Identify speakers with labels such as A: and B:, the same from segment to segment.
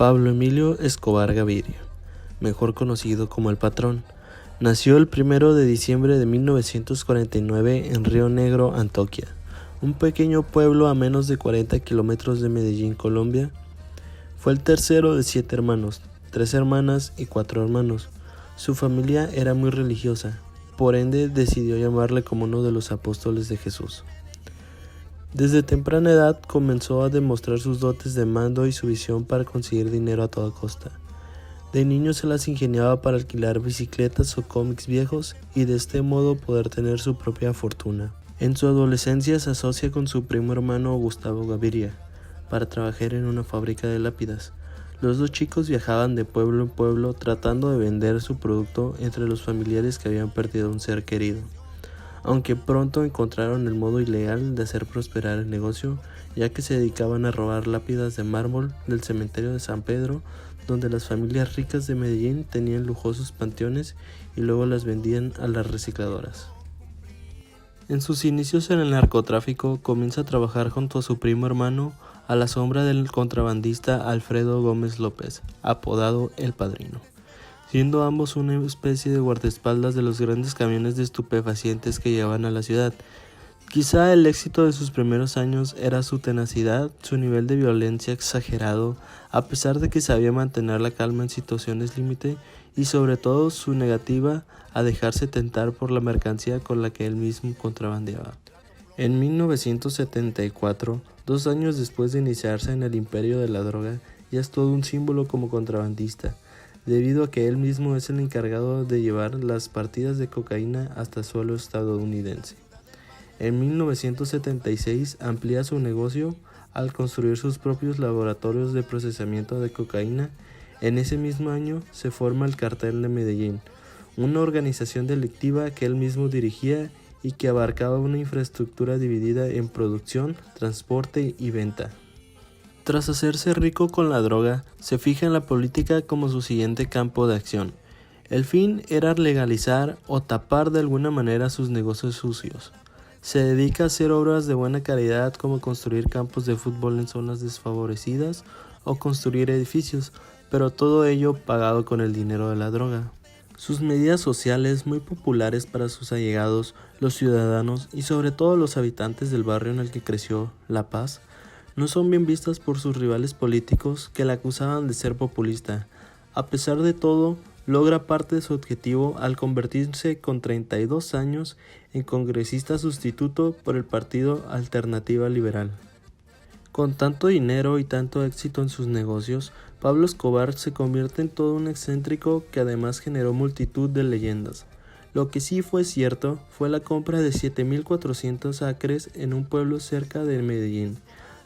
A: Pablo Emilio Escobar Gaviria, mejor conocido como El Patrón, nació el 1 de diciembre de 1949 en Río Negro, Antioquia, un pequeño pueblo a menos de 40 kilómetros de Medellín, Colombia. Fue el tercero de 7 hermanos, 3 hermanas y 4 hermanos. Su familia era muy religiosa, por ende decidió llamarle como uno de los apóstoles de Jesús. Desde temprana edad comenzó a demostrar sus dotes de mando y su visión para conseguir dinero a toda costa. De niño se las ingeniaba para alquilar bicicletas o cómics viejos y de este modo poder tener su propia fortuna. En su adolescencia se asocia con su primo hermano Gustavo Gaviria para trabajar en una fábrica de lápidas. Los dos chicos viajaban de pueblo en pueblo tratando de vender su producto entre los familiares que habían perdido un ser querido. Aunque pronto encontraron el modo ilegal de hacer prosperar el negocio, ya que se dedicaban a robar lápidas de mármol del cementerio de San Pedro, donde las familias ricas de Medellín tenían lujosos panteones y luego las vendían a las recicladoras. En sus inicios en el narcotráfico comienza a trabajar junto a su primo hermano a la sombra del contrabandista Alfredo Gómez López, apodado El Padrino, siendo ambos una especie de guardaespaldas de los grandes camiones de estupefacientes que llevaban a la ciudad. Quizá el éxito de sus primeros años era su tenacidad, su nivel de violencia exagerado, a pesar de que sabía mantener la calma en situaciones límite, y sobre todo su negativa a dejarse tentar por la mercancía con la que él mismo contrabandeaba. En 1974, 2 años después de iniciarse en el imperio de la droga, ya es todo un símbolo como contrabandista, debido a que él mismo es el encargado de llevar las partidas de cocaína hasta suelo estadounidense. En 1976 amplía su negocio al construir sus propios laboratorios de procesamiento de cocaína. En ese mismo año se forma el Cartel de Medellín, una organización delictiva que él mismo dirigía y que abarcaba una infraestructura dividida en producción, transporte y venta. Tras hacerse rico con la droga, se fija en la política como su siguiente campo de acción. El fin era legalizar o tapar de alguna manera sus negocios sucios. Se dedica a hacer obras de buena calidad como construir campos de fútbol en zonas desfavorecidas o construir edificios, pero todo ello pagado con el dinero de la droga. Sus medidas sociales, muy populares para sus allegados, los ciudadanos y sobre todo los habitantes del barrio en el que creció, La Paz, no son bien vistas por sus rivales políticos que la acusaban de ser populista. A pesar de todo, logra parte de su objetivo al convertirse con 32 años en congresista sustituto por el partido Alternativa Liberal. Con tanto dinero y tanto éxito en sus negocios, Pablo Escobar se convierte en todo un excéntrico que además generó multitud de leyendas. Lo que sí fue cierto fue la compra de 7.400 acres en un pueblo cerca de Medellín,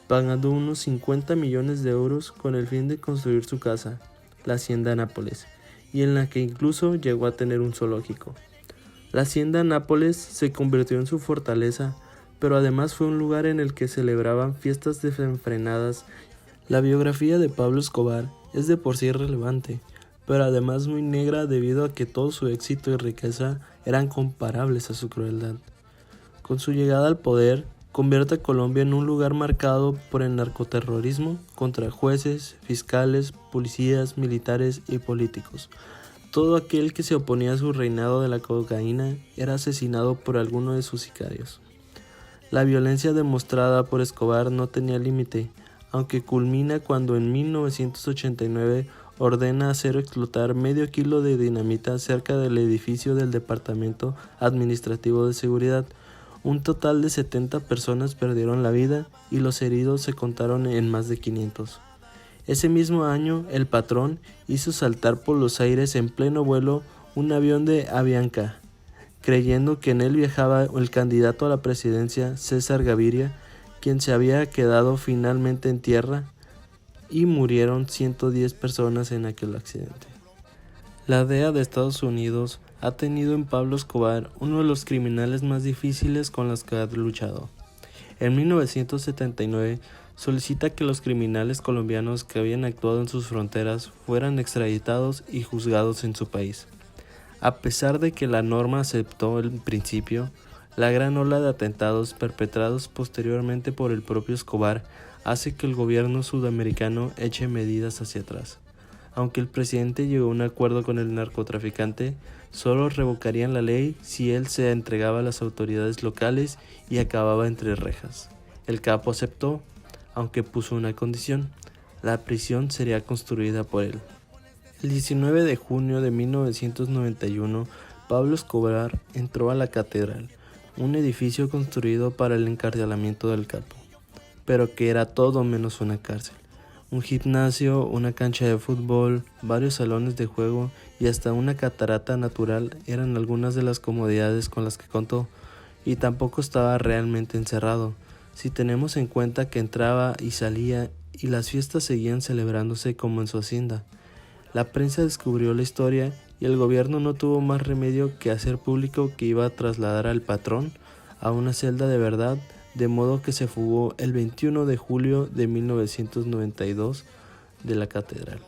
A: pagando unos 50 millones de euros con el fin de construir su casa, la Hacienda Nápoles, y en la que incluso llegó a tener un zoológico. La Hacienda Nápoles se convirtió en su fortaleza, pero además fue un lugar en el que celebraban fiestas desenfrenadas. La biografía de Pablo Escobar es de por sí relevante, pero además muy negra debido a que todo su éxito y riqueza eran comparables a su crueldad. Con su llegada al poder, convierte a Colombia en un lugar marcado por el narcoterrorismo contra jueces, fiscales, policías, militares y políticos. Todo aquel que se oponía a su reinado de la cocaína era asesinado por alguno de sus sicarios. La violencia demostrada por Escobar no tenía límite, aunque culmina cuando en 1989 ordena hacer explotar medio kilo de dinamita cerca del edificio del Departamento Administrativo de Seguridad. Un total de 70 personas perdieron la vida y los heridos se contaron en más de 500. Ese mismo año, El Patrón hizo saltar por los aires en pleno vuelo un avión de Avianca, creyendo que en él viajaba el candidato a la presidencia César Gaviria, quien se había quedado finalmente en tierra, y murieron 110 personas en aquel accidente. La DEA de Estados Unidos ha tenido en Pablo Escobar uno de los criminales más difíciles con los que ha luchado. En 1979 solicita que los criminales colombianos que habían actuado en sus fronteras fueran extraditados y juzgados en su país. A pesar de que la norma aceptó el principio, la gran ola de atentados perpetrados posteriormente por el propio Escobar hace que el gobierno sudamericano eche medidas hacia atrás. Aunque el presidente llegó a un acuerdo con el narcotraficante, solo revocarían la ley si él se entregaba a las autoridades locales y acababa entre rejas. El capo aceptó, aunque puso una condición: la prisión sería construida por él. El 19 de junio de 1991, Pablo Escobar entró a la Catedral, un edificio construido para el encarcelamiento del capo, pero que era todo menos una cárcel. Un gimnasio, una cancha de fútbol, varios salones de juego y hasta una catarata natural eran algunas de las comodidades con las que contó, y tampoco estaba realmente encerrado, si tenemos en cuenta que entraba y salía y las fiestas seguían celebrándose como en su hacienda. La prensa descubrió la historia y el gobierno no tuvo más remedio que hacer público que iba a trasladar al patrón a una celda de verdad, de modo que se fugó el 21 de julio de 1992 de la catedral.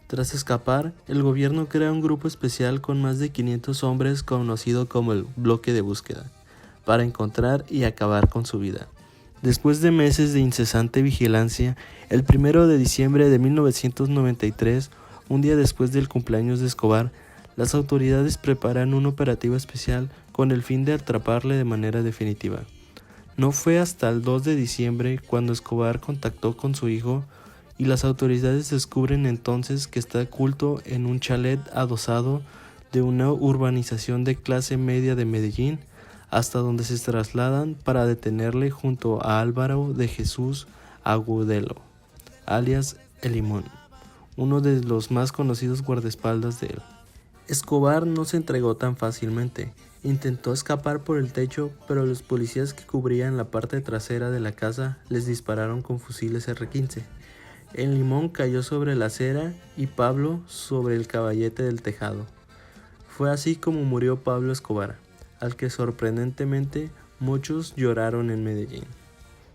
A: Tras escapar, el gobierno crea un grupo especial con más de 500 hombres conocido como el Bloque de Búsqueda, para encontrar y acabar con su vida. Después de meses de incesante vigilancia, el 1 de diciembre de 1993, un día después del cumpleaños de Escobar, las autoridades preparan un operativo especial con el fin de atraparle de manera definitiva. No fue hasta el 2 de diciembre cuando Escobar contactó con su hijo y las autoridades descubren entonces que está oculto en un chalet adosado de una urbanización de clase media de Medellín, hasta donde se trasladan para detenerle junto a Álvaro de Jesús Agudelo, alias El Limón, uno de los más conocidos guardaespaldas de él. Escobar no se entregó tan fácilmente. Intentó escapar por el techo, pero los policías que cubrían la parte trasera de la casa les dispararon con fusiles R-15. El Limón cayó sobre la acera y Pablo sobre el caballete del tejado. Fue así como murió Pablo Escobar, al que sorprendentemente muchos lloraron en Medellín.